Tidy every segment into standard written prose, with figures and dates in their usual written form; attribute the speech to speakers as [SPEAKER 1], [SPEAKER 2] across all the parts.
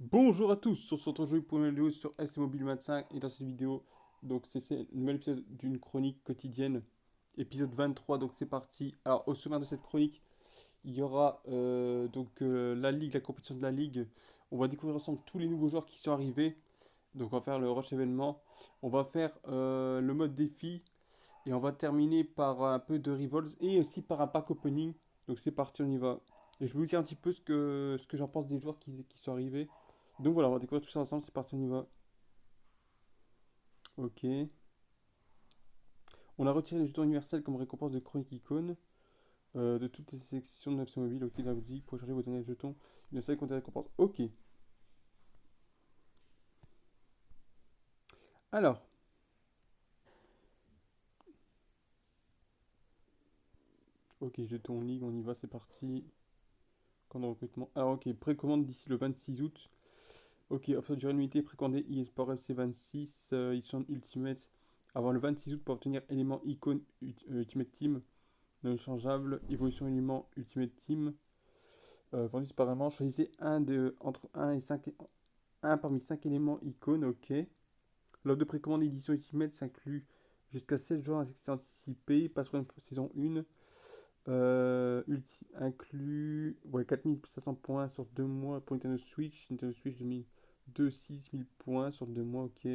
[SPEAKER 1] Bonjour à tous, on se retrouve aujourd'hui pour une vidéo sur SC Mobile 25 et dans cette vidéo, donc c'est le nouvel épisode d'une chronique quotidienne, épisode 23, donc c'est parti. Alors au sommaire de cette chronique, il y aura la ligue, la compétition de la ligue. On va découvrir ensemble tous les nouveaux joueurs qui sont arrivés, donc on va faire le rush événement, on va faire le mode défi et on va terminer par un peu de rivals et aussi par un pack opening. Donc c'est parti, on y va. Et je vais vous dire un petit peu ce que j'en pense des joueurs qui sont arrivés. Donc voilà, on va découvrir tout ça ensemble, c'est parti, on y va. Ok. On a retiré les jetons universels comme récompense de Chronique Icône de toutes les sections de l'action mobile. Ok, dans la boutique, pour changer vos derniers jetons universels contre des récompenses. Ok. Alors, ok, jetons ligue, on y va, c'est parti. Camp de recrutement. Alors, ok, précommande d'ici le 26 août. Ok, offre durée limitée, précommandé eSport FC26, ils sont Ultimate avant le 26 août pour obtenir élément icône Ultimate Team non échangeable, évolution élément Ultimate Team. Vendu séparément, choisissez entre un et 5 un parmi 5 éléments icônes, ok. L'offre de précommande édition Ultimate s'inclut jusqu'à 7 jours d'accès anticipé, passe pour une saison 1. Inclut ouais, 4500 points sur 2 mois pour Nintendo Switch 2002, 6000 points sur 2 mois, ok.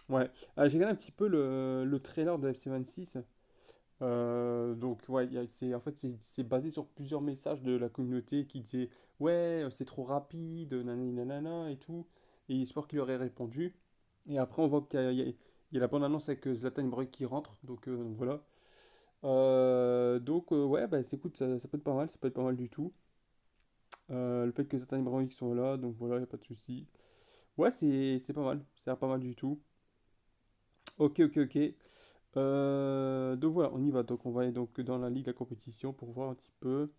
[SPEAKER 1] Ouais, j'ai regardé un petit peu le trailer de FC26. Donc, ouais, en fait, c'est basé sur plusieurs messages de la communauté qui disaient ouais, c'est trop rapide, nanani nanana et tout. Et Esport qui leur ait répondu. Et après, on voit qu'il y a la bande-annonce avec Zlatan Ibrahimovic qui rentre. Donc voilà. Ouais, bah, écoute, ça peut être pas mal, ça peut être pas mal du tout. Le fait que Zlatan Ibrahimovic sont là, donc voilà, y a pas de souci. Ouais, c'est pas mal, ça a l'air pas mal du tout. Ok, ok, ok. Donc voilà, on y va. Donc on va aller donc dans la ligue, la compétition pour voir un petit peu.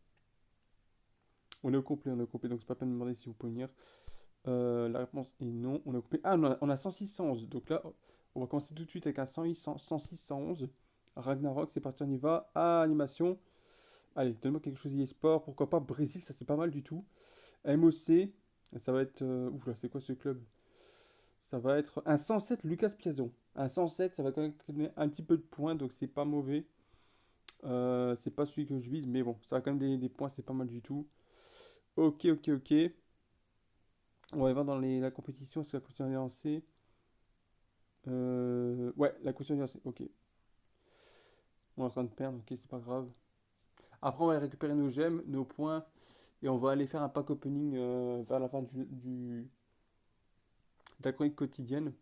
[SPEAKER 1] On est au complet, donc c'est pas la peine de me demander si vous pouvez venir. La réponse est non. On est au complet. Ah, on a 106, 111. Donc là, on va commencer tout de suite avec un 108, 106, 111. Ragnarok, c'est parti, on y va. Ah, animation. Allez, donne-moi quelque chose e-sport. Pourquoi pas Brésil, ça c'est pas mal du tout. MOC, ça va être. Ouf là, c'est quoi ce club? Ça va être un 107 Lucas Piazon. Un 107, ça va quand même donner un petit peu de points, donc c'est pas mauvais. C'est pas celui que je vise, mais bon, ça a quand même des points, c'est pas mal du tout. Ok, ok, ok. On va aller voir dans la compétition, est-ce que la compétition est lancée? Ouais, la compétition est lancée, ok. On est en train de perdre, ok, c'est pas grave. Après, on va aller récupérer nos gemmes, nos points, et on va aller faire un pack opening vers la fin de la chronique quotidienne.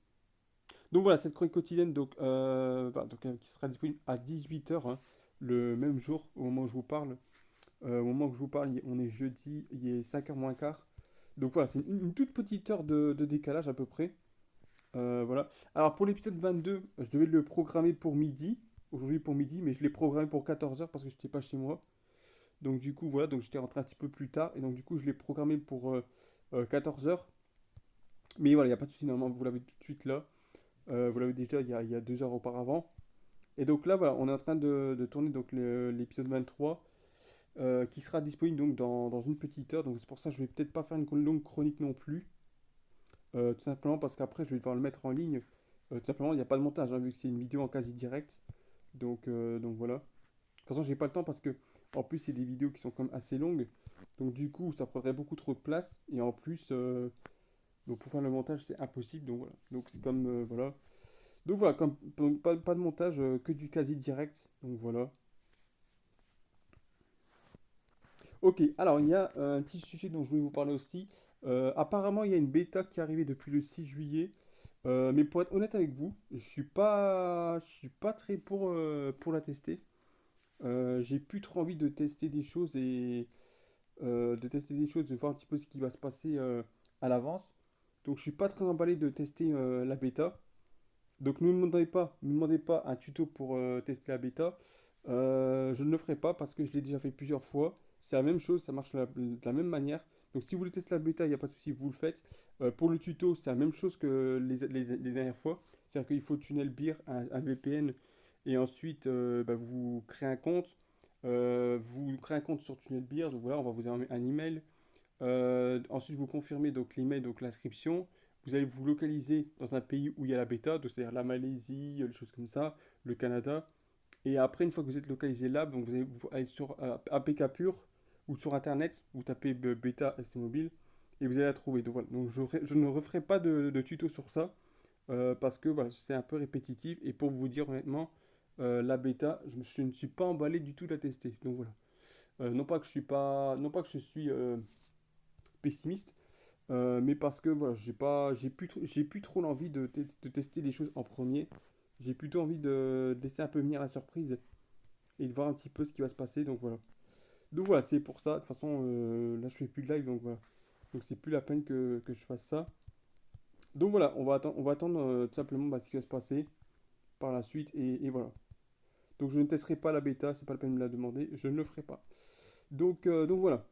[SPEAKER 1] Donc voilà, cette chronique quotidienne qui sera disponible à 18h le même jour, au moment où je vous parle. Au moment où je vous parle, on est jeudi, il est 5h moins quart. Donc voilà, c'est une toute petite heure de décalage à peu près. Voilà. Alors pour l'épisode 22, je devais le programmer pour midi, aujourd'hui pour midi, mais je l'ai programmé pour 14h parce que je n'étais pas chez moi. Donc du coup, voilà, donc j'étais rentré un petit peu plus tard, et donc du coup, je l'ai programmé pour 14h. Mais voilà, il n'y a pas de souci, normalement, vous l'avez tout de suite là. Vous l'avez déjà il y a 2 heures auparavant. Et donc là, voilà, on est en train de tourner donc l'épisode 23 qui sera disponible donc dans une petite heure. Donc c'est pour ça que je vais peut-être pas faire une longue chronique non plus. Tout simplement parce qu'après, je vais devoir le mettre en ligne. Tout simplement, il n'y a pas de montage, hein, vu que c'est une vidéo en quasi direct. Donc voilà. De toute façon, j'ai pas le temps parce que, en plus, c'est des vidéos qui sont quand même assez longues. Donc du coup, ça prendrait beaucoup trop de place. Et en plus, donc pour faire le montage, c'est impossible. Donc voilà. Donc c'est comme, voilà. Donc voilà, donc, pas de montage, que du quasi direct. Donc voilà. Ok, alors il y a un petit sujet dont je voulais vous parler aussi. Apparemment, il y a une bêta qui est arrivée depuis le 6 juillet. Mais pour être honnête avec vous, je suis pas très pour la tester. J'ai plus trop envie de tester des choses de voir un petit peu ce qui va se passer à l'avance. Donc je suis pas très emballé de tester la bêta. Donc ne me demandez pas un tuto pour tester la bêta. Je ne le ferai pas parce que je l'ai déjà fait plusieurs fois. C'est la même chose, ça marche de la même manière. Donc si vous voulez tester la bêta, il n'y a pas de souci, vous le faites. Pour le tuto, c'est la même chose que les dernières fois. C'est-à-dire qu'il faut tunnel beer, un VPN, et ensuite bah, vous créez un compte. Vous créez un compte sur tunnel beer, donc voilà, on va vous envoyer un email. Ensuite, vous confirmez donc l'email, donc l'inscription. Vous allez vous localiser dans un pays où il y a la bêta, donc c'est-à-dire la Malaisie, des choses comme ça, le Canada. Et après, une fois que vous êtes localisé là, donc vous allez aller sur APK Pure ou sur Internet, vous tapez bêta ST Mobile et vous allez la trouver. Donc voilà, donc je ne referai pas de tuto sur ça parce que voilà, c'est un peu répétitif. Et pour vous dire honnêtement, la bêta, je ne suis pas emballé du tout de la tester. Donc voilà. Non pas que je suis pas, non pas que je suis pessimiste, mais parce que voilà, j'ai plus trop l'envie de tester les choses en premier. J'ai plutôt envie de laisser un peu venir la surprise et de voir un petit peu ce qui va se passer. Donc voilà. Donc voilà, c'est pour ça. De toute façon, là je fais plus de live, donc voilà. Donc c'est plus la peine que je fasse ça. Donc voilà, on va attendre tout simplement ce qui va se passer par la suite et voilà. Donc je ne testerai pas la bêta, c'est pas la peine de me la demander, je ne le ferai pas. Donc voilà.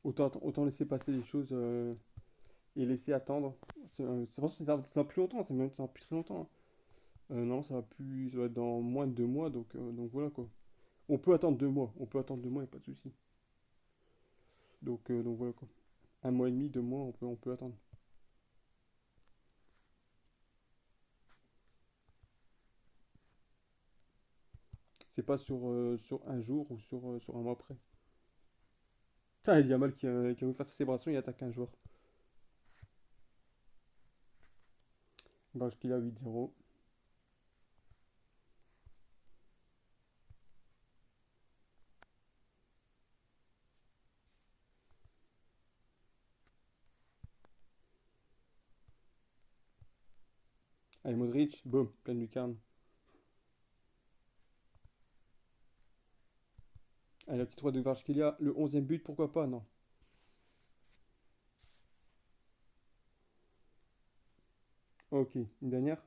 [SPEAKER 1] Autant laisser passer les choses et laisser attendre. C'est parce que ça va plus longtemps, ça va plus très longtemps, hein. Non, ça va être dans moins de 2 mois, donc voilà quoi. On peut attendre 2 mois, on peut attendre 2 mois, y a pas de souci. Donc voilà quoi. 1 mois et demi, 2 mois, on peut attendre. C'est pas sur un jour ou sur un mois après. Ça, il y a Yamal qui a voulu faire sa célébration, il attaque un joueur. Barge qu'il a 8-0. Allez, Modric, boum, pleine lucarne. Allez, la petite 3 de Kvaratskhelia, le 11e but, pourquoi pas, non. Ok, une dernière.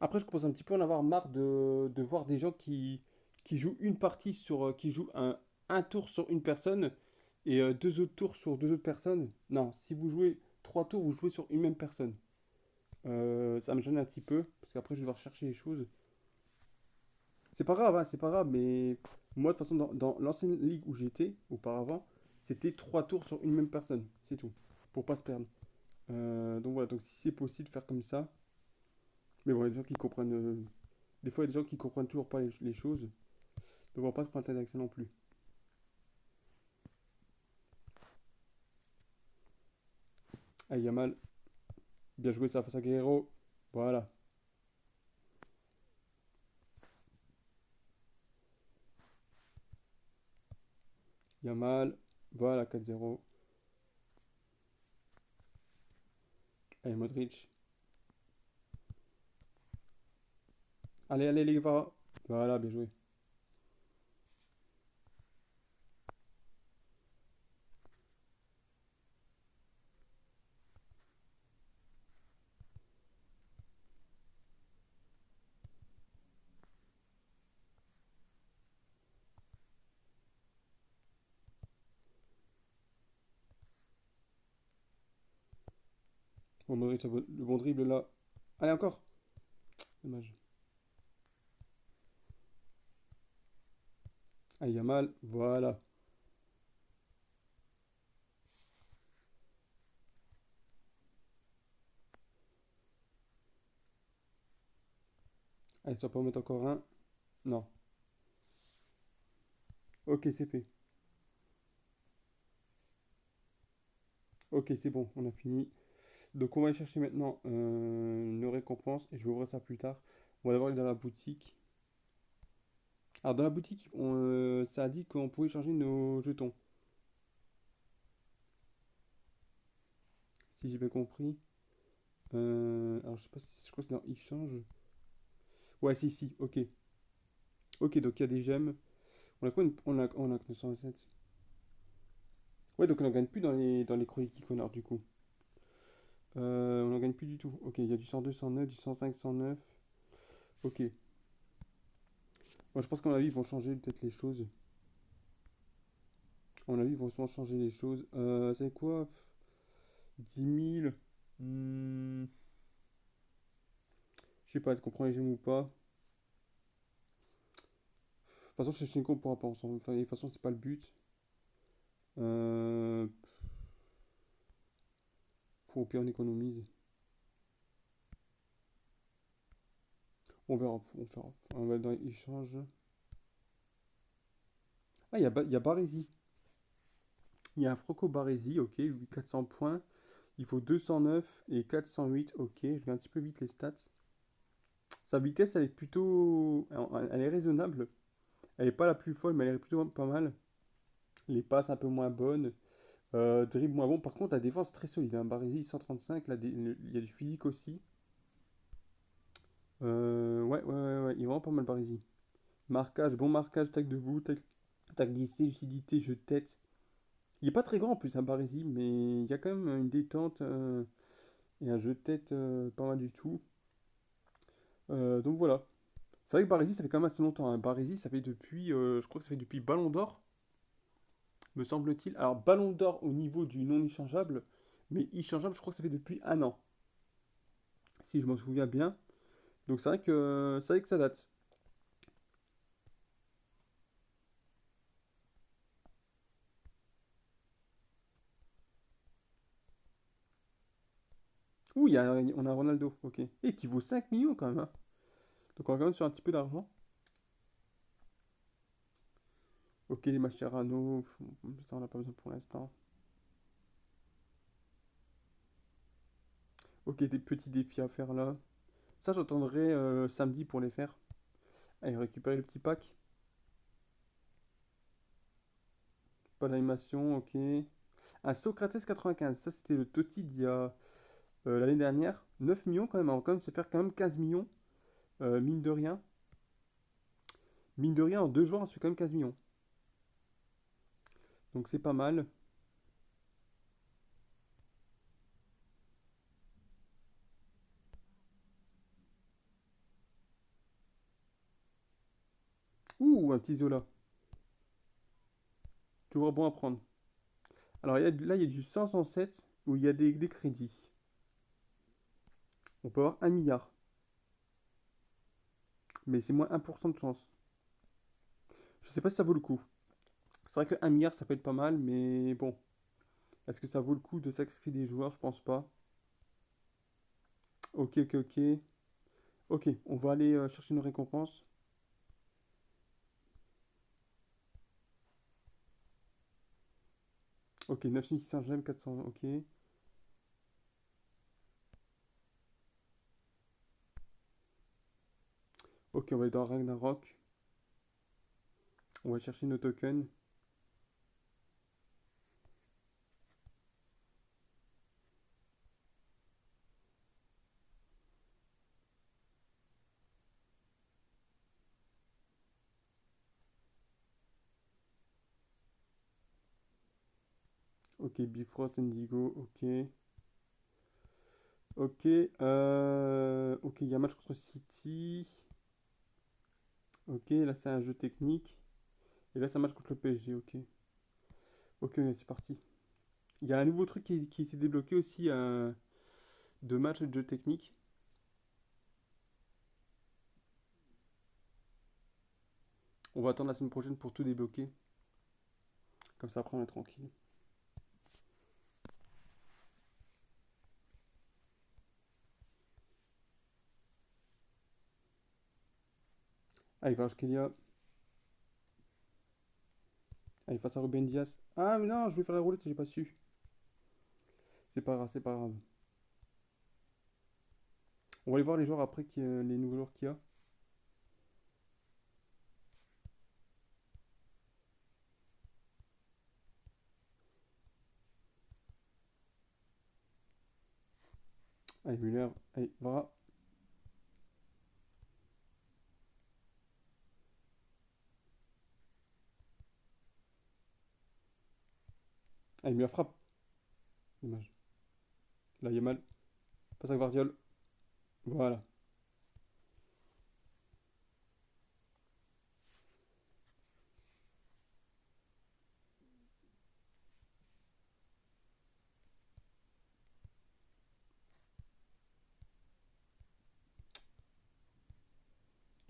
[SPEAKER 1] Après, je commence un petit peu à en avoir marre de voir des gens qui jouent une partie qui jouent un tour sur une personne et deux autres tours sur deux autres personnes. Non, si vous jouez 3 tours, vous jouez sur une même personne. Ça me gêne un petit peu, parce qu'après, je vais devoir chercher les choses. C'est pas grave, hein, c'est pas grave, mais moi, de toute façon, dans l'ancienne ligue où j'étais auparavant, c'était 3 tours sur une même personne, c'est tout, pour pas se perdre. Donc voilà, donc si c'est possible de faire comme ça, mais bon, il y a des gens qui comprennent. Des fois, il y a des gens qui comprennent toujours pas les choses, donc on va pas se prendre la tête avec ça non plus. Ah, Yamal, bien joué ça face à Guerrero, voilà. Yamal, voilà 4-0. Allez, Modric. Allez, allez, les gars. Voilà, bien joué. Bon, Modric, le bon dribble là. Allez, encore. Dommage. Allez, Yamal, voilà. Allez, ça peut en mettre encore un. Non. Ok, c'est fait. Ok, c'est bon, on a fini. Donc on va aller chercher maintenant nos récompenses et je vais ouvrir ça plus tard. On va d'abord aller dans la boutique. Alors dans la boutique, ça a dit qu'on pouvait changer nos jetons. Si j'ai bien compris. Alors je sais pas si je crois que c'est dans échange. Ouais, si, si, ok. Ok, donc il y a des gemmes. On a que 907. Ouais, donc on n'en gagne plus dans les Chroniques Iconard du coup. On n'en gagne plus du tout. Ok, il y a du 102, 109, du 105, 109. Ok. Moi, je pense qu'à mon avis, ils vont changer peut-être les choses. À mon avis, ils vont sûrement changer les choses. C'est quoi? 10 000. Je sais pas, est-ce qu'on prend les gemmes ou pas? De toute façon, chez Shinko, on pourra pas ensemble. Enfin, de toute façon, c'est pas le but. Euh, Faut au pire on économise. On verra, on verra. On va dans échange. Ah, il y a Barési. Il y a un Franco Barési, ok, 400 points. Il faut 209 et 408, ok. Je vais un petit peu vite les stats. Sa vitesse, elle est plutôt. Elle est raisonnable. Elle est pas la plus folle, mais elle est plutôt pas mal. Les passes un peu moins bonnes. Dribble moins bon. Par contre, la défense très solide. Hein. Barési 135. Il y a du physique aussi. Ouais. Il est vraiment pas mal Barési. Marquage, bon marquage, tac debout, tac glissé, lucidité, jeu de tête. Il est pas très grand en plus, un Barési, mais il y a quand même une détente et un jeu de tête pas mal du tout. Donc voilà. C'est vrai que Barési, ça fait quand même assez longtemps. Hein. Barési, ça fait depuis, je crois que ça fait depuis Ballon d'Or, me semble-t-il. Alors, Ballon d'Or au niveau du non échangeable, mais échangeable, je crois que ça fait depuis un an, si je m'en souviens bien. Donc c'est vrai que ça date. Ouh, on a Ronaldo, ok. Et qui vaut 5 millions quand même. Hein. Donc on va quand même sur un petit peu d'argent. Ok, les Mascherano, ça on n'a pas besoin pour l'instant. Ok, des petits défis à faire là. Ça, j'attendrai samedi pour les faire. Allez, récupérer le petit pack. Pas d'animation, ok. Un Socrates 95. Ça, c'était le Totti d'il y a l'année dernière. 9 millions quand même. On va quand même se faire quand même 15 millions. Mine de rien. Mine de rien, en 2 jours, on se fait quand même 15 millions. Donc c'est pas mal. Ouh, un petit Zola. Toujours bon à prendre. Alors là, il y a du 507 où il y a des crédits. On peut avoir 1 milliard. Mais c'est moins 1% de chance. Je sais pas si ça vaut le coup. C'est vrai que 1 milliard, ça peut être pas mal, mais bon. Est-ce que ça vaut le coup de sacrifier des joueurs? Je pense pas. Ok. Ok, on va aller chercher une récompense. Ok, 9600 gemmes, 400, ok. Ok, on va aller dans Ragnarok. On va chercher nos tokens. Ok, Bifrost, Indigo, ok. Ok, il y a un match contre City. Ok, là c'est un jeu technique. Et là c'est un match contre le PSG, ok. Ok, c'est parti. Il y a un nouveau truc qui s'est débloqué aussi de match et de jeu technique. On va attendre la semaine prochaine pour tout débloquer. Comme ça après on est tranquille. Allez, Kvaratskhelia. Allez, face à Ruben Diaz. Ah mais non, je voulais faire la roulette, j'ai pas su. C'est pas grave, c'est pas grave. On va aller voir les joueurs après, les nouveaux joueurs qu'il y a. Allez, Müller. Allez, Vara. Allez, Müller frappe. Dommage. Là, il y a mal. Passe à Gvardiol. Voilà.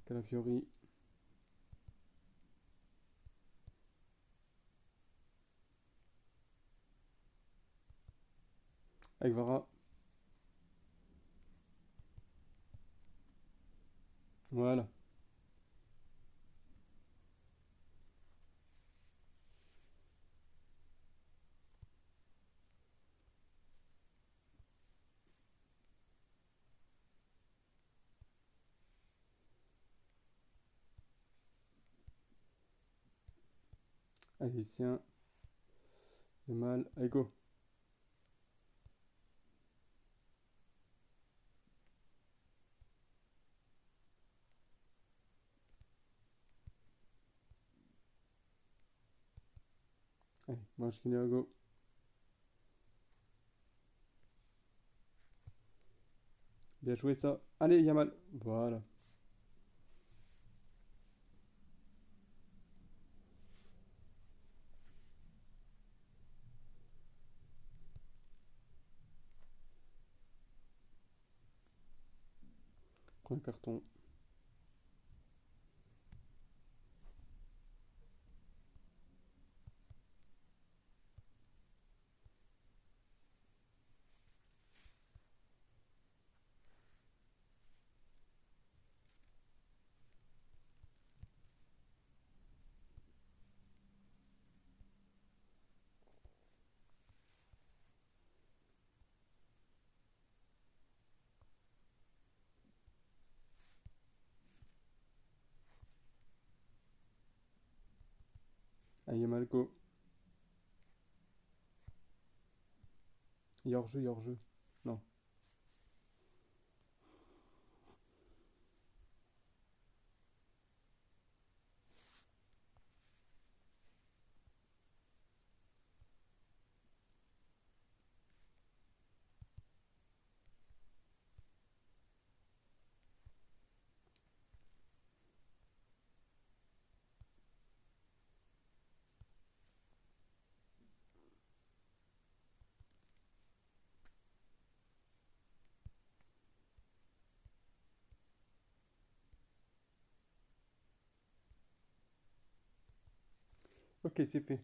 [SPEAKER 1] Calafiori. Aguara. Voilà. Haïtien. Yamal. Allez, go. Allez, mange go. Bien joué ça. Allez, Yamal. Voilà. Prends un carton. Allez, Yamal, go. Hors-jeu, hors-jeu. Non. Ok, CP.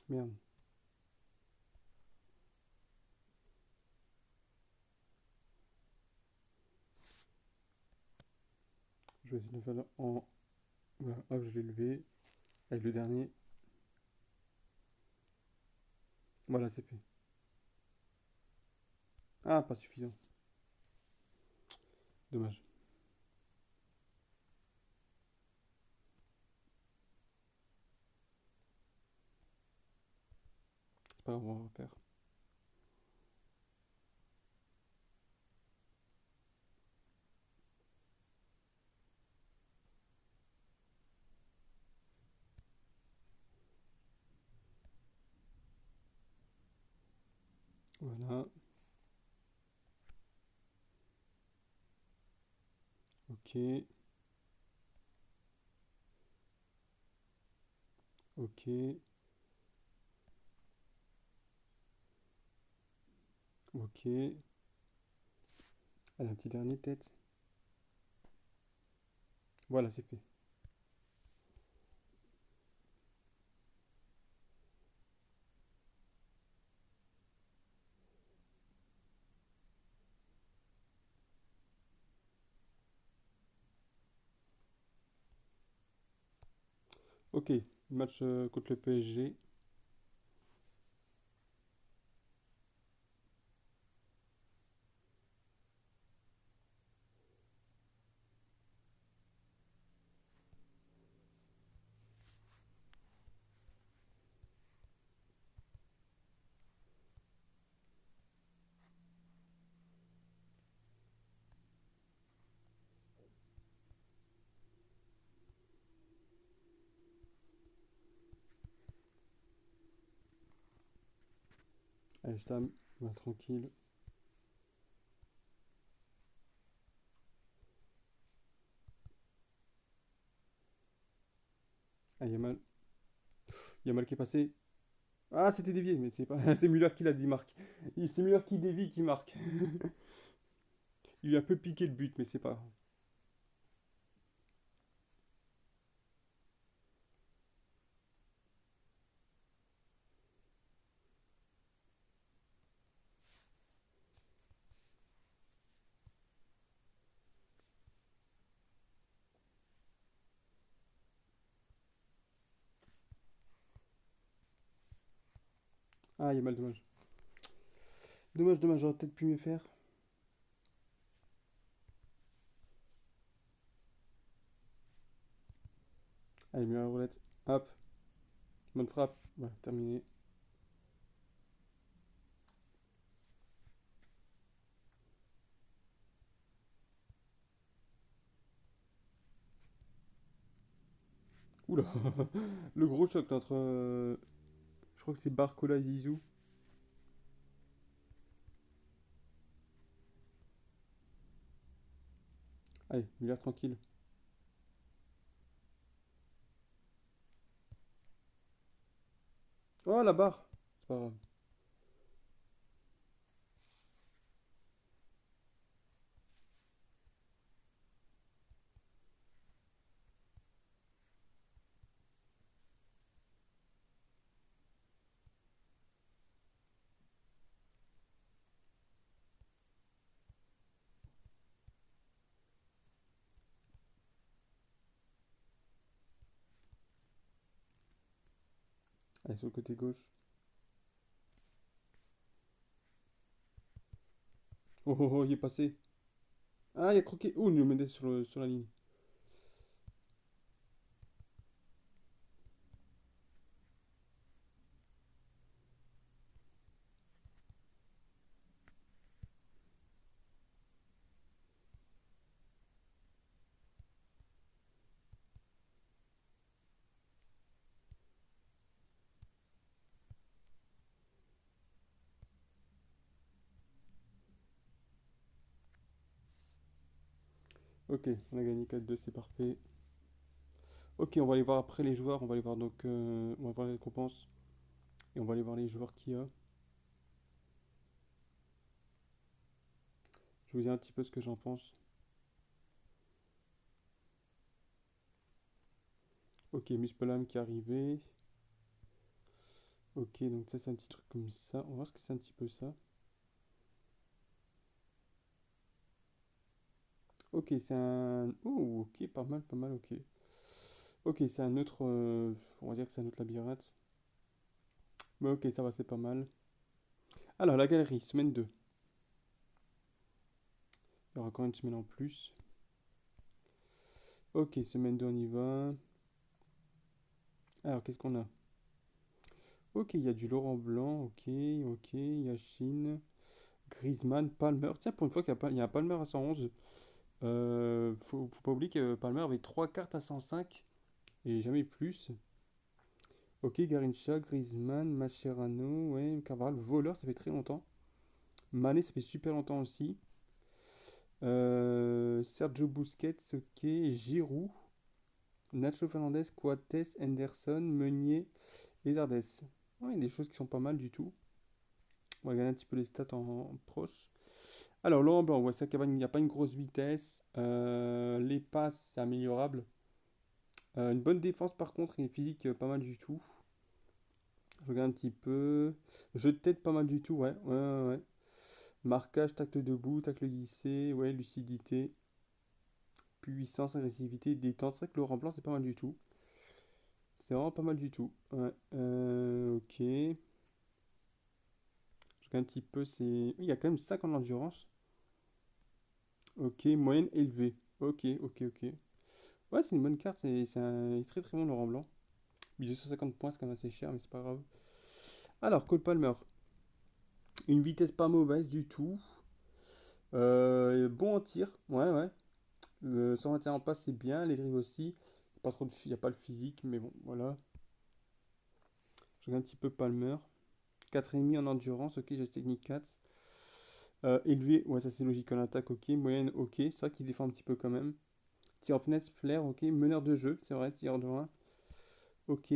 [SPEAKER 1] Merde. Je vais essayer de le faire en. Voilà, hop, je l'ai levé. Avec le dernier. Voilà, c'est fait. Ah, pas suffisant. Dommage. C'est pas grave, on va refaire. Voilà. Ok. Ok. Ok. Allez, un petit dernier peut-être. Voilà, c'est fait. Ok. Match contre le PSG. Allez, je t'aime. Ouais, tranquille. Ah, Yamal. Yamal qui est passé. Ah, c'était dévié, mais c'est pas. C'est Müller qui l'a dit, Marc. C'est Müller qui dévie, qui marque. Il lui a un peu piqué le but, mais c'est pas. Ah, Yamal, dommage. Dommage, dommage, j'aurais peut-être pu mieux faire. Allez, Müller roulette. Hop, bonne frappe. Voilà, terminé. Oula, le gros choc là, entre. Je crois que c'est Barcola et Zizou. Allez, Müller tranquille. Oh, la barre. C'est pas grave. Allez, sur le côté gauche. Oh, oh, oh, il est passé. Ah, il a croqué. Oh, il le mettait sur la ligne. Ok, on a gagné 4-2, c'est parfait. Ok, on va aller voir après les joueurs. On va aller voir donc. On va voir les récompenses. Et on va aller voir les joueurs qu'il y a. Je vais vous dire un petit peu ce que j'en pense. Ok, Muspelam qui est arrivé. Ok, donc ça c'est un petit truc comme ça. On va voir ce que c'est un petit peu ça. Ok, c'est un. Oh, ok, pas mal, pas mal, ok. Ok, c'est un autre. On va dire que c'est un autre labyrinthe. Mais ok, ça va, c'est pas mal. Alors, la galerie, semaine 2. Il y aura encore une semaine en plus. Ok, semaine 2, on y va. Alors, qu'est-ce qu'on a? Ok, il y a du Laurent Blanc, ok, ok, il y a Chine, Griezmann, Palmer. Tiens, pour une fois qu'il y a un Palmer à 111. Faut pas oublier que Palmer avait 3 cartes à 105 et jamais plus. Ok, Garincha, Griezmann, Mascherano, ouais, Carvalho, voleur, ça fait très longtemps. Mané, ça fait super longtemps aussi. Sergio Busquets, ok, Giroud, Nacho Fernandez, Coates, Henderson, Meunier et Zardes. Ouais, il y a des choses qui sont pas mal du tout. On va regarder un petit peu les stats en proche. Alors, Laurent Blanc, ouais, ça, il n'y a pas une grosse vitesse. Les passes, c'est améliorable. Une bonne défense, par contre, et physique, pas mal du tout. Je regarde un petit peu. Jeu de tête, pas mal du tout, ouais. Ouais, ouais, ouais. Marquage, tacle debout, tacle glissé, ouais, lucidité, puissance, agressivité, détente. C'est vrai que Laurent Blanc, c'est pas mal du tout. C'est vraiment pas mal du tout. Ouais. Ok. Je regarde un petit peu, c'est. Il y a quand même 5 en endurance. Ok, moyenne élevée. Ok, ok, ok. Ouais, c'est une bonne carte, il est très très bon Laurent Blanc. 250 points, c'est quand même assez cher, mais c'est pas grave. Alors, Cole Palmer. Une vitesse pas mauvaise du tout. Bon en tir, ouais, ouais. 121 en passe, c'est bien. Les dribbles aussi. Pas trop il n'y a pas le physique, mais bon, voilà. Je regarde un petit peu Palmer. 4,5 en endurance, ok, geste technique 4. Élevé, ouais, ça c'est logique en attaque, ok. Moyenne, ok. C'est vrai qu'il défend un petit peu quand même. Tir en finesse, flair, ok. Meneur de jeu, c'est vrai, tir de 1, ok.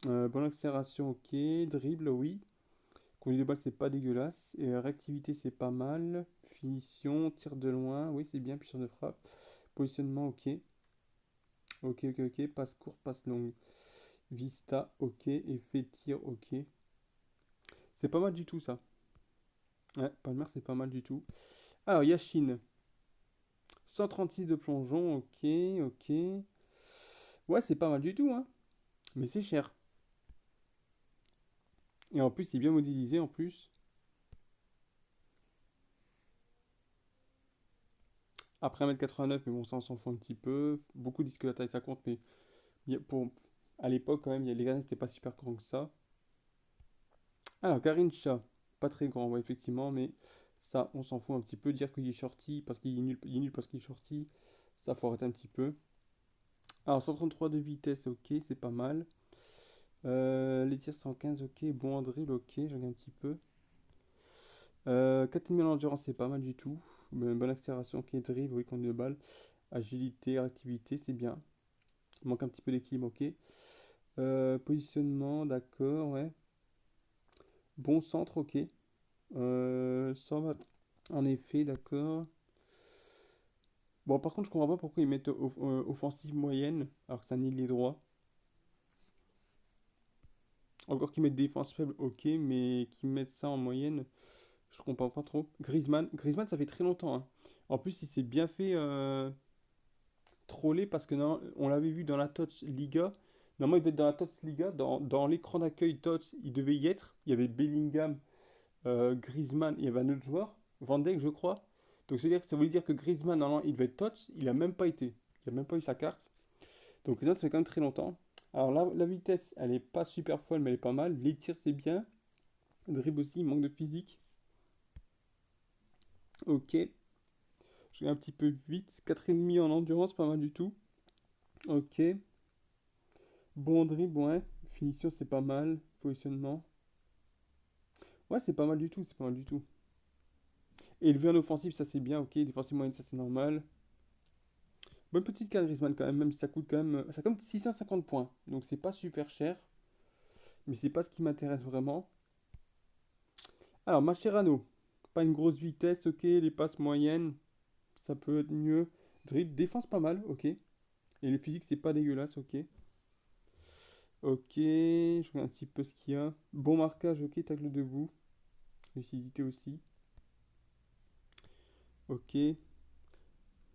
[SPEAKER 1] Bonne accélération, ok. Dribble, oui. Conduite de balle, c'est pas dégueulasse. Et réactivité, c'est pas mal. Finition, tir de loin, oui, c'est bien. Puissance de frappe. Positionnement, ok. Ok, ok, ok. Passe courte, passe longue. Vista, ok. Effet tir, ok. C'est pas mal du tout, ça. Ouais, Palmer, c'est pas mal du tout. Alors, Yashin. 136 de plongeon, ok, ok. Ouais, c'est pas mal du tout, hein. Mais c'est cher. Et en plus, il est bien modélisé, en plus. Après 1m89, mais bon, ça, on s'en fout un petit peu. Beaucoup disent que la taille, ça compte, mais pour, à l'époque, quand même, les gardiens, c'était pas super grand que ça. Alors, Garincha, pas très grand, ouais, effectivement, mais ça, on s'en fout un petit peu. Dire qu'il est shorty parce qu'il est nul, il est nul parce qu'il est shorty, ça, faut arrêter un petit peu. Alors, 133 de vitesse, ok, c'est pas mal. Les tirs 115, ok. Bon en dribble, ok, je regarde un petit peu. 4000 en endurance, c'est pas mal du tout. Bonne accélération, ok. Dribble, oui, conduite de balle. Agilité, réactivité, c'est bien. Il manque un petit peu d'équilibre, ok. Positionnement, d'accord, ouais. Bon centre, ok. 120, en effet, d'accord. Bon, par contre, je comprends pas pourquoi ils mettent offensive moyenne, alors que ça nie les droits. Encore qu'ils mettent défense faible, ok, mais qu'ils mettent ça en moyenne, je comprends pas trop. Griezmann, ça fait très longtemps, hein. En plus, il s'est bien fait troller parce que non, on l'avait vu dans la TOTS Liga. Normalement, il devait être dans la TOTS Liga. Dans l'écran d'accueil TOTS, il devait y être. Il y avait Bellingham, Griezmann, il y avait un autre joueur, Van Dijk, je crois. Donc, ça voulait dire que Griezmann, normalement, il devait être TOTS. Il a même pas été. Il a même pas eu sa carte. Donc, Griezmann, ça fait quand même très longtemps. Alors, la vitesse, elle est pas super folle, mais elle est pas mal. Les tirs, c'est bien. Dribble aussi, il manque de physique. Ok. Je vais un petit peu vite. 4,5 en endurance, pas mal du tout. Ok. Bon dribble, ouais. Finition, c'est pas mal. Positionnement. Ouais, c'est pas mal du tout, c'est pas mal du tout. Élevé en offensive, ça c'est bien, ok. Défensive moyenne, ça c'est normal. Bonne petite carte Griezmann quand même, même si ça coûte quand même. Ça coûte 650 points. Donc c'est pas super cher. Mais c'est pas ce qui m'intéresse vraiment. Alors, Mascherano. Pas une grosse vitesse, ok. Les passes moyennes, ça peut être mieux. Dribble, défense pas mal, ok. Et le physique, c'est pas dégueulasse, ok. Ok, je regarde un petit peu ce qu'il y a. Bon marquage, ok, tacle debout. Lucidité aussi. Ok.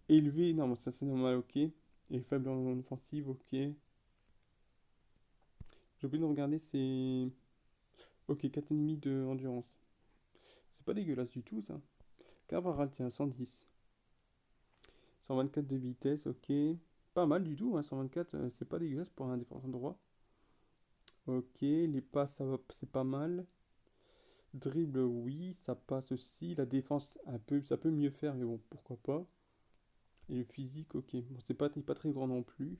[SPEAKER 1] Élevé, non, ça c'est normal, ok. Et faible en offensive, ok. J'ai oublié de regarder, c'est. Ok, 4,5 de endurance. C'est pas dégueulasse du tout ça. Carvajal, tiens, 110. 124 de vitesse, ok. Pas mal du tout, hein, 124, c'est pas dégueulasse pour un défenseur droit. Ok, les passes, c'est pas mal. Dribble, oui, ça passe aussi. La défense, ça peut mieux faire, mais bon, pourquoi pas. Et le physique, ok. Bon, c'est pas très grand non plus.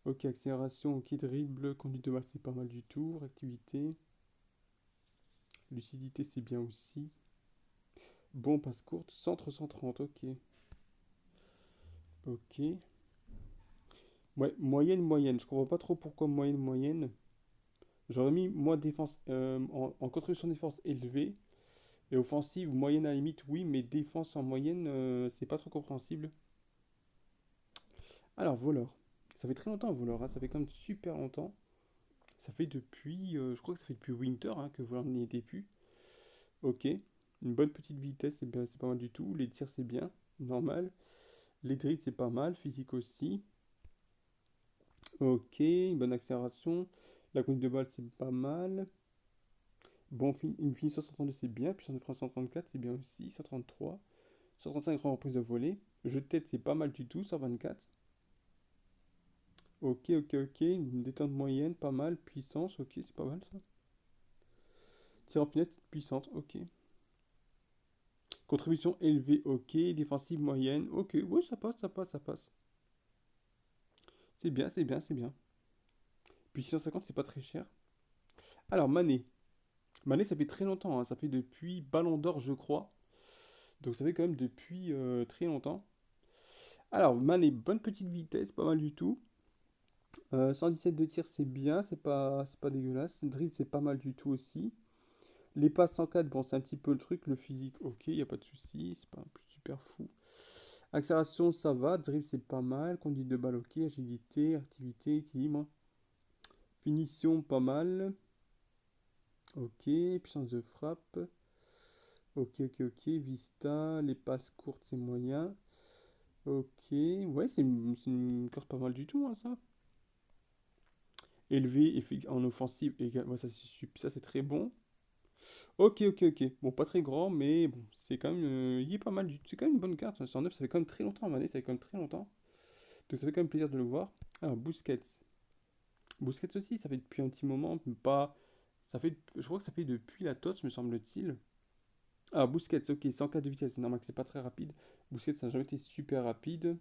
[SPEAKER 1] Ok, accélération, ok, dribble, conduite de balle, c'est pas mal du tout. Réactivité. Lucidité, c'est bien aussi. Bon, passe courte. Centre 130, ok. Ok. Ouais, moyenne, moyenne. Je comprends pas trop pourquoi moyenne, moyenne. J'aurais mis, moi, défense, en construction de défense élevée. Et offensive, moyenne à la limite, oui, mais défense en moyenne, c'est pas trop compréhensible. Alors, voleur. Ça fait très longtemps, voleur, hein. Ça fait quand même super longtemps. Ça fait depuis, je crois que ça fait depuis Winter, hein, que voleur n'y était plus. Ok. Une bonne petite vitesse, c'est pas mal du tout. Les tirs, c'est bien. Normal. Les dribbles, c'est pas mal. Physique aussi. Ok. Une bonne accélération. La conduite de balle, c'est pas mal. Bon, une finition 132, c'est bien. Puis 134, c'est bien aussi. 133. 135 en reprise de volée. Jeu de tête, c'est pas mal du tout. 124. Ok, ok, ok. Une détente moyenne, pas mal. Puissance, ok, c'est pas mal ça. Tir en finesse, puissante, ok. Contribution élevée, ok. Défensive moyenne, ok. Oui, ça passe, ça passe, ça passe. C'est bien, c'est bien, c'est bien. Puis 650, c'est pas très cher. Alors, Mané. Mané, ça fait très longtemps, hein. Ça fait depuis Ballon d'Or, je crois. Donc, ça fait quand même depuis très longtemps. Alors, Mané, bonne petite vitesse, pas mal du tout. 117 de tir, c'est bien, c'est pas dégueulasse. Dribble, c'est pas mal du tout aussi. Les passes 104, bon, c'est un petit peu le truc. Le physique, ok, il n'y a pas de souci, c'est pas un plus super fou. Accélération, ça va. Dribble, c'est pas mal. Conduite de balle, ok. Agilité, activité, équilibre. Finition, pas mal. Ok. Puissance de frappe. Ok, ok, ok. Vista, les passes courtes, c'est moyen. Ok. Ouais, c'est une course pas mal du tout, hein, ça. Élevé en offensive, ouais, ça c'est très bon. Ok, ok, ok. Bon, pas très grand, mais bon, c'est quand même. Il est pas mal. C'est quand même une bonne carte. 109, ça fait quand même très longtemps, Mané, ça fait quand même très longtemps. Donc ça fait quand même plaisir de le voir. Alors, Busquets. Busquets aussi, ça fait depuis un petit moment, mais pas. Je crois que ça fait depuis la TOTS, me semble-t-il. Ah, Busquets, ok, 104 de vitesse, c'est normal que c'est pas très rapide. Busquets, ça n'a jamais été super rapide.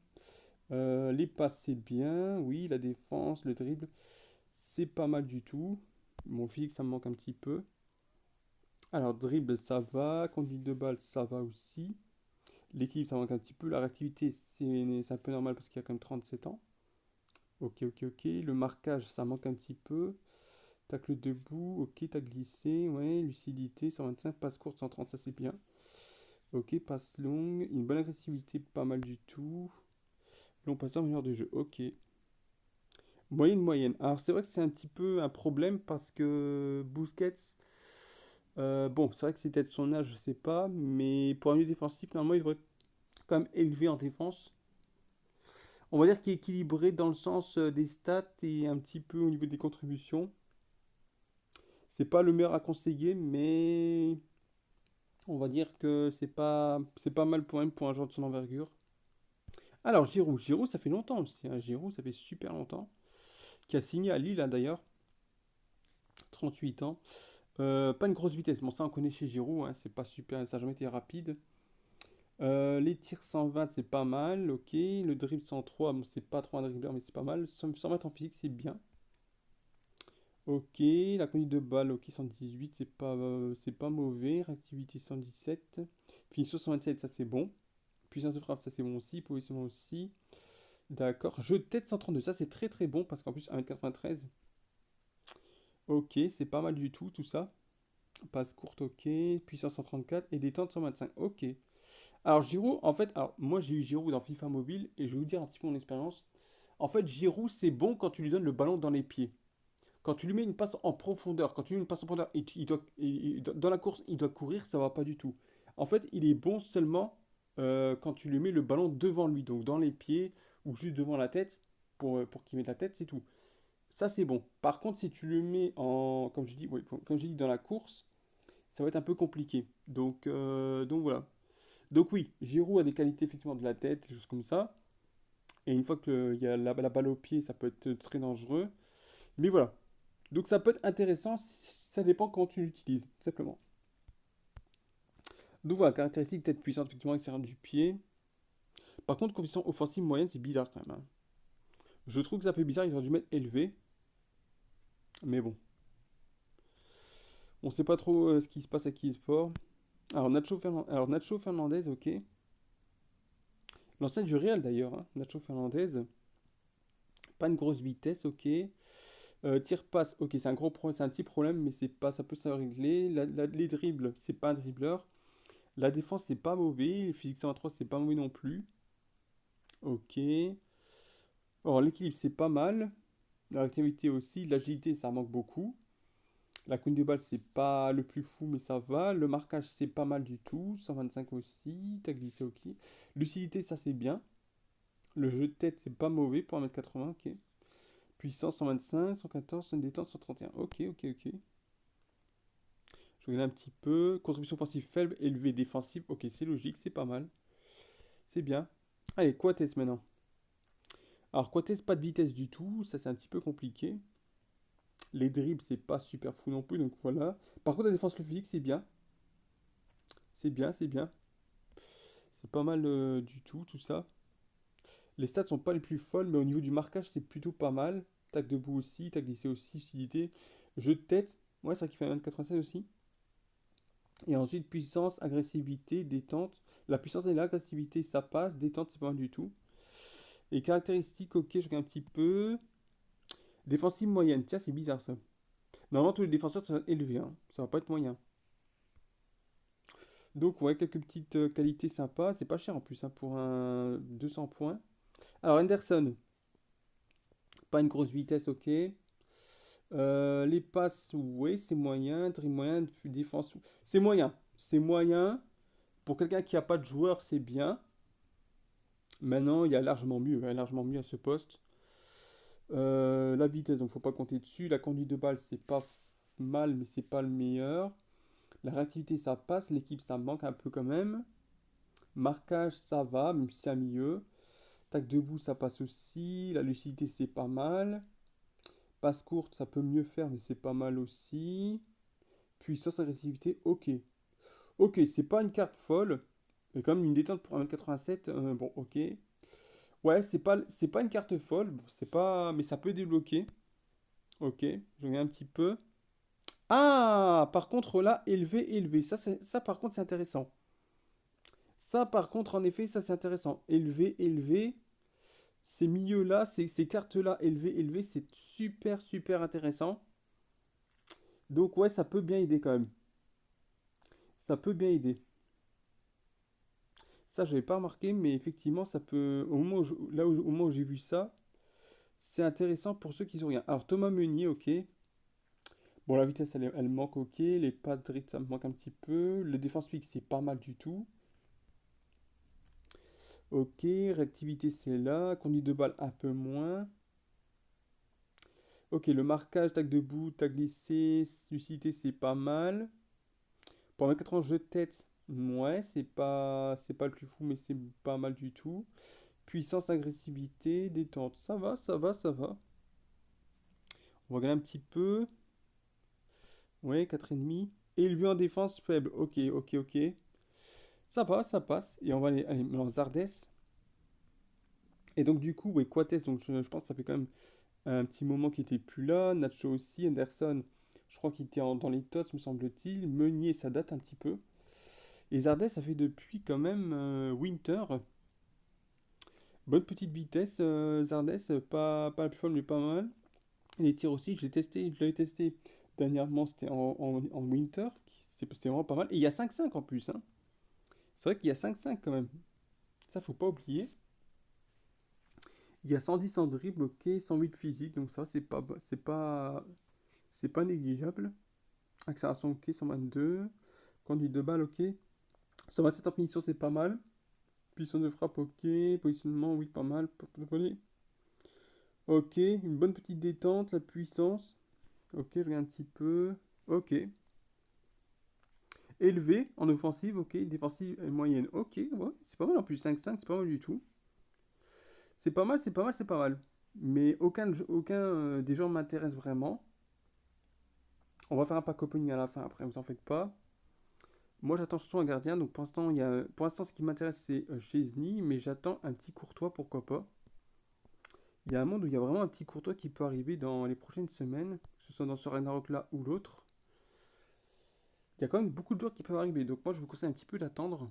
[SPEAKER 1] Les passes, c'est bien. Oui, la défense, le dribble, c'est pas mal du tout. Mon physique, ça me manque un petit peu. Alors, dribble, ça va. Conduite de balle, ça va aussi. L'équipe, ça manque un petit peu. La réactivité, c'est un peu normal parce qu'il y a quand même 37 ans. Ok, ok, ok. Le marquage, ça manque un petit peu. Tacle debout, ok, t'as glissé, ouais, lucidité, 125, passe courte, 130, ça c'est bien. Ok, passe longue, une bonne agressivité, pas mal du tout. Long passeur, meilleur de jeu, ok. Moyenne, moyenne. Alors c'est vrai que c'est un petit peu un problème parce que Busquets, bon, c'est vrai que c'est peut-être son âge, je sais pas, mais pour un milieu défensif, normalement il devrait être quand même élevé en défense. On va dire qu'il est équilibré dans le sens des stats et un petit peu au niveau des contributions. C'est pas le meilleur à conseiller, mais on va dire que c'est pas mal pour même pour un joueur de son envergure. Alors Giroud, Giroud ça fait longtemps aussi, hein. Giroud ça fait super longtemps. Qui a signé à Lille, hein, d'ailleurs, 38 ans. Pas une grosse vitesse, bon ça on connaît chez Giroud, hein, c'est pas super, ça n'a jamais été rapide. Les tirs 120 c'est pas mal, ok. Le dribble 103, bon, c'est pas trop un dribbleur mais c'est pas mal. 120 en physique c'est bien. Ok, la conduite de balle, ok, 118, c'est pas mauvais. Réactivité 117. Finition 127, ça c'est bon. Puissance de frappe, ça c'est bon aussi. Positionnement aussi. D'accord. Jeu de tête 132, ça c'est très très bon parce qu'en plus 1m93. Ok, c'est pas mal du tout ça. Passe courte, ok. Puissance 134 et détente 125. Ok. Alors Giroud, en fait, alors moi j'ai eu Giroud dans FIFA Mobile et je vais vous dire un petit peu mon expérience. En fait, Giroud c'est bon quand tu lui donnes le ballon dans les pieds. Quand tu lui mets une passe en profondeur, quand tu lui mets une passe en profondeur et dans la course, il doit courir, ça va pas du tout. En fait, il est bon seulement quand tu lui mets le ballon devant lui, donc dans les pieds ou juste devant la tête, pour qu'il mette la tête, c'est tout. Ça, c'est bon. Par contre, si tu le mets comme je dis, ouais, comme j'ai dit, dans la course, ça va être un peu compliqué. Donc voilà. Donc oui, Giroud a des qualités effectivement de la tête, des choses comme ça. Et une fois qu'il y a la balle au pied, ça peut être très dangereux. Mais voilà. Donc ça peut être intéressant, ça dépend comment tu l'utilises, tout simplement. Donc voilà, caractéristique tête puissante, effectivement, extérieure du pied. Par contre, coefficient offensive moyenne, c'est bizarre quand même, hein. Je trouve que c'est un peu bizarre, ils auraient dû mettre élevé. Mais bon, on sait pas trop ce qui se passe à eSport. Alors Nacho Fernandez, ok. L'ancien du Real d'ailleurs, hein, Nacho Fernandez. Pas une grosse vitesse, ok. Tir passe, ok, c'est un gros problème, c'est un petit problème, mais c'est pas, ça peut se régler. Les dribbles, c'est pas un dribbleur. La défense, c'est pas mauvais. Le physique 103, c'est pas mauvais non plus. Ok. Alors, l'équilibre, c'est pas mal. La réactivité aussi. L'agilité, ça manque beaucoup. La couine de balle, c'est pas le plus fou, mais ça va. Le marquage, c'est pas mal du tout. 125 aussi. T'as glissé, ok. Lucidité, ça, c'est bien. Le jeu de tête, c'est pas mauvais pour 1m80, ok. Puissance 125, 114, une détente 131. Ok, ok, ok. Je regarde un petit peu. Contribution offensive faible, élevée défensive. Ok, c'est logique, c'est pas mal. C'est bien. Allez, Coates maintenant. Alors, Coates, pas de vitesse du tout. Ça, c'est un petit peu compliqué. Les dribbles, c'est pas super fou non plus. Donc voilà. Par contre, la défense, le physique, c'est bien. C'est bien, c'est bien. C'est pas mal du tout ça. Les stats sont pas les plus folles, mais au niveau du marquage, c'est plutôt pas mal. Tac debout aussi, tac glissé aussi, lucidité. Jeu de tête. Ouais, ça qui fait 1,87 aussi. Et ensuite, puissance, agressivité, détente. La puissance et l'agressivité, ça passe. Détente, c'est pas mal du tout. Et caractéristiques, ok, je regarde un petit peu. Défensive moyenne. Tiens, c'est bizarre ça. Normalement, tous les défenseurs sont élevés, hein. Ça va pas être moyen. Donc, ouais, quelques petites qualités sympas. C'est pas cher en plus, hein, pour un 200 points. Alors, Henderson, pas une grosse vitesse, ok. Les passes, ouais, c'est moyen. Dribble moyen, défense, c'est moyen. C'est moyen. Pour quelqu'un qui a pas de joueur, c'est bien. Maintenant, il y a largement mieux à ce poste. La vitesse, donc faut pas compter dessus. La conduite de balle, c'est pas mal, mais c'est pas le meilleur. La réactivité, ça passe. L'équipe, ça manque un peu quand même. Marquage, ça va, même si c'est un milieu. Tac debout, ça passe aussi. La lucidité, c'est pas mal. Passe courte, ça peut mieux faire, mais c'est pas mal aussi. Puissance, agressivité, ok. Ok, c'est pas une carte folle. Mais quand même une détente pour 1,87 m, bon, ok. Ouais, c'est pas une carte folle, bon, c'est pas, mais ça peut débloquer. Ok, je regarde un petit peu. Ah, par contre là, élevé, élevé. Ça par contre c'est intéressant. Ça par contre en effet, ça c'est intéressant. Élevé, élevé. Ces milieux-là, ces cartes-là, élevé, élevé, c'est super, super intéressant. Donc ouais, ça peut bien aider quand même. Ça peut bien aider. Ça, j'avais pas remarqué, mais effectivement, ça peut. Au moment où j'ai vu ça, c'est intéressant pour ceux qui ont rien. Alors Thomas Meunier, ok. Bon, la vitesse, elle manque, ok. Les passes dribbles, ça me manque un petit peu. Le défense pick, c'est pas mal du tout. Ok, réactivité, c'est là. Conduite de balle, un peu moins. Ok, le marquage, tac debout, tac glissé, lucidité, c'est pas mal. Pour 1,80 m, jeu de tête, ouais, c'est pas le plus fou, mais c'est pas mal du tout. Puissance, agressivité, détente, ça va, ça va, ça va. On va regarder un petit peu. Ouais, 4,5. Élevé en défense, faible. Ok, ok, ok. Ça va, ça passe. Et on va aller dans Zardes. Et donc, du coup, ouais, Coates, donc je pense que ça fait quand même un petit moment qu'il était plus là. Nacho aussi. Anderson, je crois qu'il était dans les tots, me semble-t-il. Meunier, ça date un petit peu. Et Zardes, ça fait depuis quand même Winter. Bonne petite vitesse, Zardes. Pas la plus folle, mais pas mal. Et les tirs aussi, je l'avais testé dernièrement, c'était en Winter. C'était vraiment pas mal. Et il y a 5-5 en plus, hein. C'est vrai qu'il y a 5-5 quand même. Ça, faut pas oublier. Il y a 110 en dribble, ok, 108 physique, donc ça, c'est pas négligeable. Accélération, ok, 122. Conduite de balle, ok. 127 en finition, c'est pas mal. Puissance de frappe, ok. Positionnement, oui, pas mal. Porte-volley. Ok, une bonne petite détente, la puissance. Ok, je regarde un petit peu. Ok. Élevé en offensive, ok. Défensive moyenne, ok. Ouais, c'est pas mal en plus. 5-5, c'est pas mal du tout. C'est pas mal, c'est pas mal, c'est pas mal. Mais aucun des gens m'intéresse vraiment. On va faire un pack opening à la fin, après, vous en faites pas. Moi, j'attends surtout un gardien. Donc, pour l'instant, ce qui m'intéresse, c'est Chesney. Mais j'attends un petit Courtois, pourquoi pas. Il y a un monde où il y a vraiment un petit Courtois qui peut arriver dans les prochaines semaines, que ce soit dans ce Ragnarok-là ou l'autre. Il y a quand même beaucoup de joueurs qui peuvent arriver. Donc, moi, je vous conseille un petit peu d'attendre.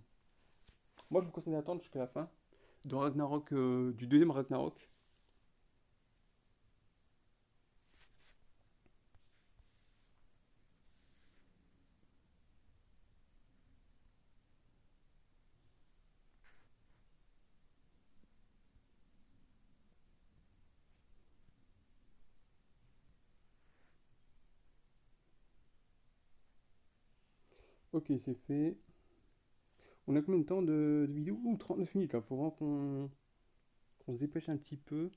[SPEAKER 1] Moi, je vous conseille d'attendre jusqu'à la fin de Ragnarok, du deuxième Ragnarok. Ok, c'est fait. On a combien de temps de vidéo? Ouh, 39 minutes là. Faut vraiment qu'on se dépêche un petit peu.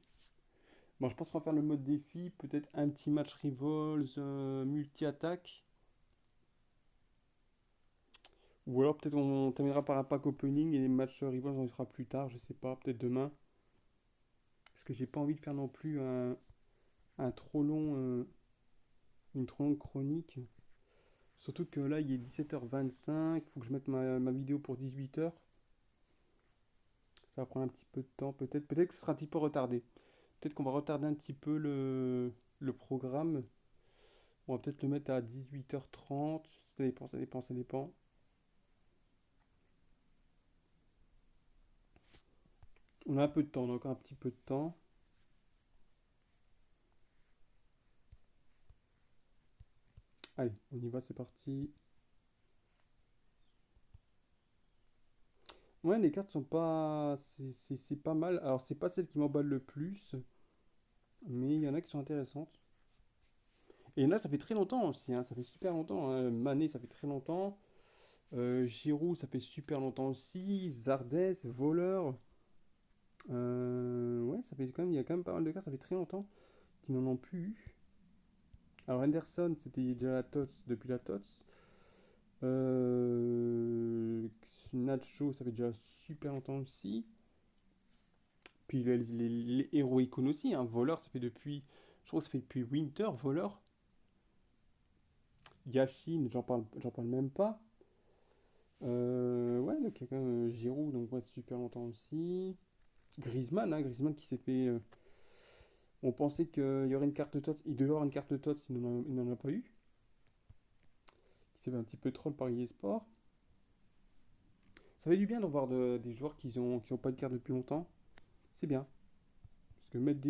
[SPEAKER 1] Bon, je pense qu'on va faire le mode défi. Peut-être un petit match Rivals multi-attaque. Ou alors peut-être on terminera par un pack opening et les matchs Rivals on les fera plus tard. Je sais pas, peut-être demain. Parce que j'ai pas envie de faire non plus un trop long, une trop longue chronique. Surtout que là, il est 17h25. Il faut que je mette ma vidéo pour 18h. Ça va prendre un petit peu de temps, peut-être. Peut-être que ce sera un petit peu retardé. Peut-être qu'on va retarder un petit peu le programme. On va peut-être le mettre à 18h30. Ça dépend, ça dépend, ça dépend. On a un peu de temps, on a encore un petit peu de temps. Allez, on y va, c'est parti. Ouais, les cartes sont pas. C'est pas mal. Alors, c'est pas celle qui m'emballe le plus, mais il y en a qui sont intéressantes. Et là, ça fait très longtemps aussi, hein, ça fait super longtemps, hein. Mané, ça fait très longtemps. Giroud, ça fait super longtemps aussi. Zardes, voleur. Ouais, ça fait quand même, il y a quand même pas mal de cartes, ça fait très longtemps qu'ils n'en ont plus eu. Alors, Henderson, c'était déjà la TOTS depuis la TOTS. Nacho, ça fait déjà super longtemps aussi. Puis les héros icônes aussi, hein. Voleur, ça fait depuis. Je crois que ça fait depuis Winter, Voleur. Yashin, j'en parle même pas. Ouais, donc il y a quand même Giroud, donc ouais, super longtemps aussi. Griezmann, hein, Griezmann qui s'est fait. On pensait qu'il y aurait une carte TOTS, il devait y avoir une carte TOTS, il n'en a pas eu. Il s'est fait un petit peu troll par eSport. Ça fait du bien d'avoir des joueurs qui ont pas de carte depuis longtemps. C'est bien. Parce que mettre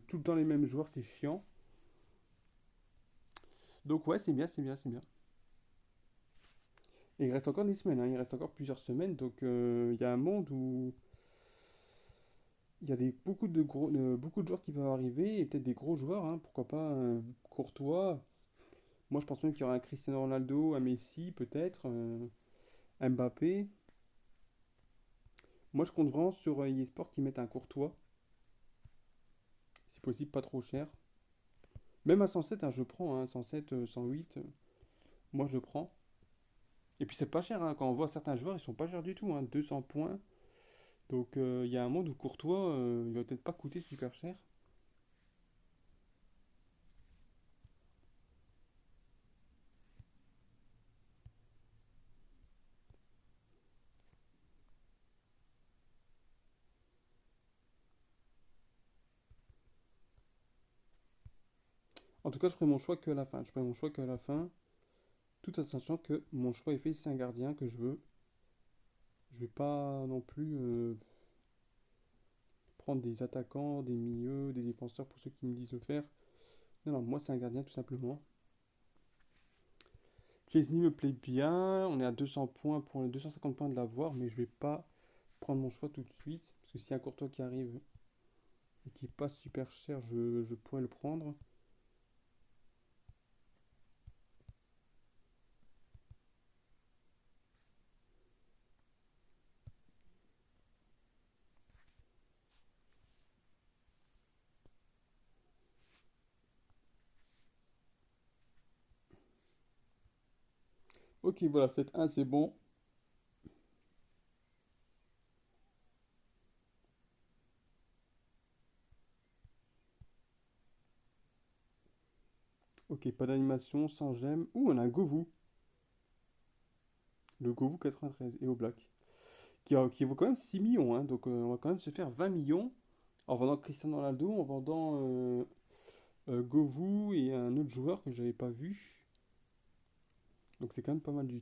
[SPEAKER 1] tout le temps les mêmes joueurs, c'est chiant. Donc ouais, c'est bien, c'est bien, c'est bien. Et il reste encore des semaines, hein, il reste encore plusieurs semaines. Donc il y a un monde où il y a beaucoup de joueurs qui peuvent arriver. Et peut-être des gros joueurs, hein, pourquoi pas Courtois. Moi je pense même qu'il y aura un Cristiano Ronaldo, un Messi peut-être, un Mbappé. Moi je compte vraiment sur eSport qui mettent un Courtois. Si possible pas trop cher. Même à 107, hein, je prends, hein, 107, 108. Moi je prends. Et puis c'est pas cher, hein. Quand on voit certains joueurs, ils sont pas chers du tout, hein, 200 points. Donc il y a un monde où Courtois, il va peut-être pas coûter super cher. En tout cas, je ferai mon choix que à la fin. Je ferai mon choix que à la fin, tout en sachant que mon choix est fait, c'est un gardien que je veux. Je vais pas non plus prendre des attaquants, des milieux, des défenseurs pour ceux qui me disent le faire. Non, non, moi c'est un gardien tout simplement. Chesney me plaît bien, on est à 200 points pour les 250 points de l'avoir, mais je vais pas prendre mon choix tout de suite. Parce que si un Courtois qui arrive et qui passe super cher, je pourrais le prendre. Ok, voilà, 7-1, c'est bon. Ok, pas d'animation, sans gemme. Ouh, on a un Govou. Le Govou 93 et au black. Qui vaut quand même 6 millions, hein, donc on va quand même se faire 20 millions en vendant Cristiano Ronaldo, en vendant Govou et un autre joueur que j'avais pas vu. Donc c'est quand même pas mal du tout.